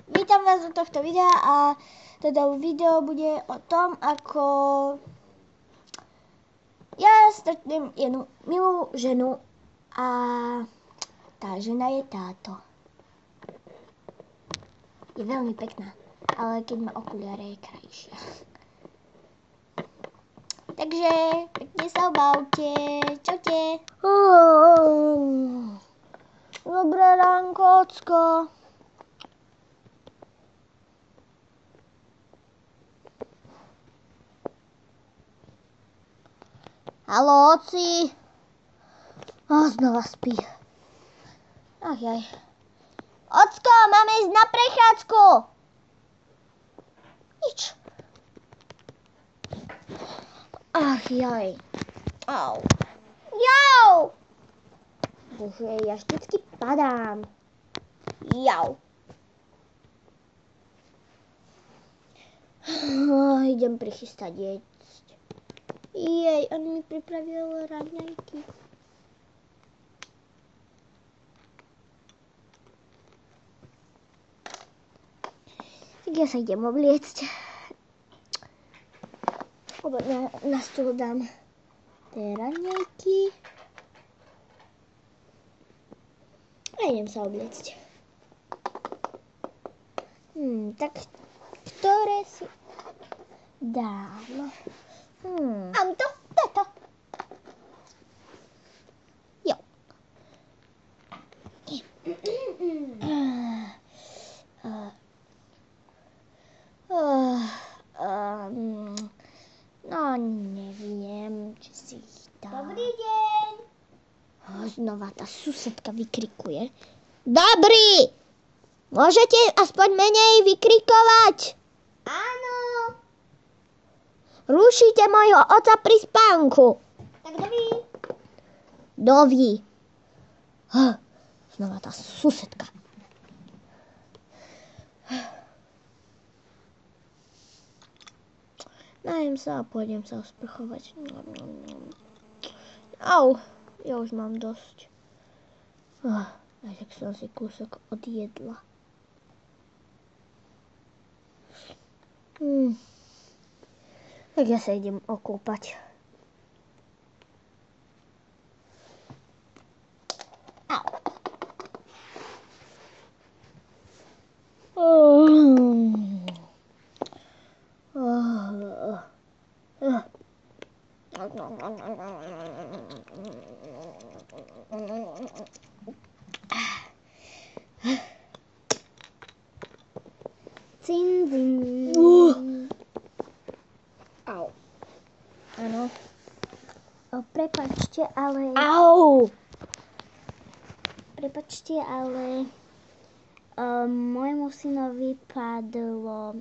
vítam vás do tohto videa a toto video bude o tom, ako ja stretnem jednu milú ženu a tá žena je táto. Je veľmi pekná, ale keď má okuliare je krajšia. Takže pekne sa obávte. Čaute. Dobré ránko, ocko. Haló, oci. Znova spí. Ach jaj. Ocko, máme ísť na prechádzku. Nič. Ach jaj. Au. Jau. Bože, ja vždycky padám. Jau. Idem prichystať jesť. Jej, on mi pripravil raňajky. Tak ja sa idem obliecť. Na stôl dám tie raňajky. A idem sa obliecť. Tak ktoré si dám? Mám to, toto. Jo. No neviem, či si ich dám. Dobrý deň. Znova tá susedka vykrikuje. Dobrý! Môžete aspoň menej vykrikovať? Áno. Rušíte mojho oca pri spánku. Tak doví. Doví. Znova tá susedka. Najem sa a pôjdem sa osprchovať. Au, ja už mám dosť. Aj tak som si kúsok odjedla. Tak ja sa idem okúpať. Cin, cin. Au. Áno. Prepáčte, ale... Au! Prepáčte, ale... môjmu synovi padlo...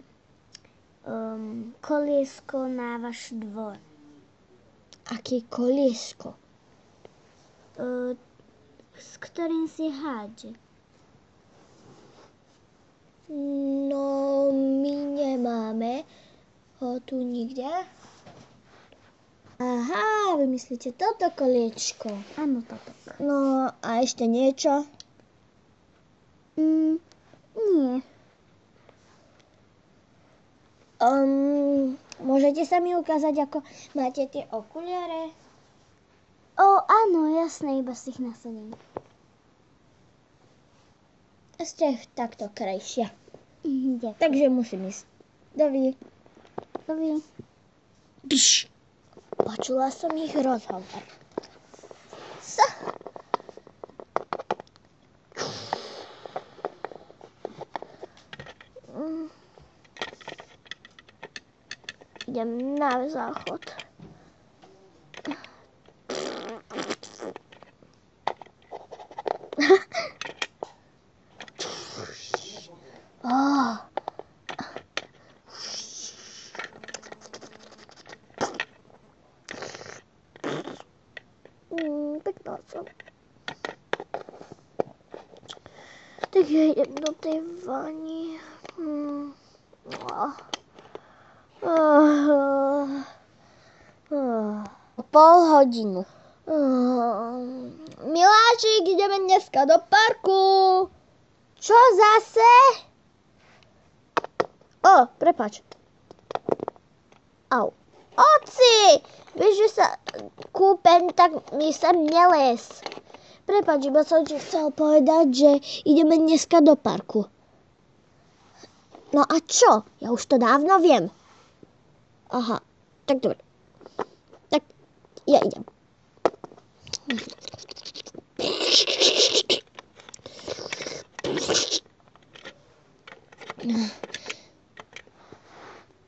koliesko na váš dvor. Aké koliesko? S ktorým si hádže. No, my nemáme ho tu nikde. Aha, vy myslíte toto koliečko? Áno, toto. No, a ešte niečo? Nie. Môžete sa mi ukázať, ako máte tie okuliare? Áno, jasné, iba si ich nasadím. Ste takto krajšia. Ďakujem. Takže musím ísť. Dovi. Pš. Počula som ich rozhovor. Idem na záchod. Pekná som. Tak ja idem do tej vani. Pol hodinu. Miláčik, ideme dneska do parku. Čo zase? Prepač. Au. Oci! Vieš, že sa kúpem, tak mi sem neles. Prepač, iba som ti chcel povedať, že ideme dneska do parku. No a čo? Ja už to dávno viem. Aha, tak dobre. Tak ja idem.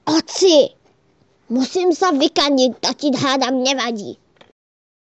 Oci! Musím sa vykaniť, to ti hádam nevadí.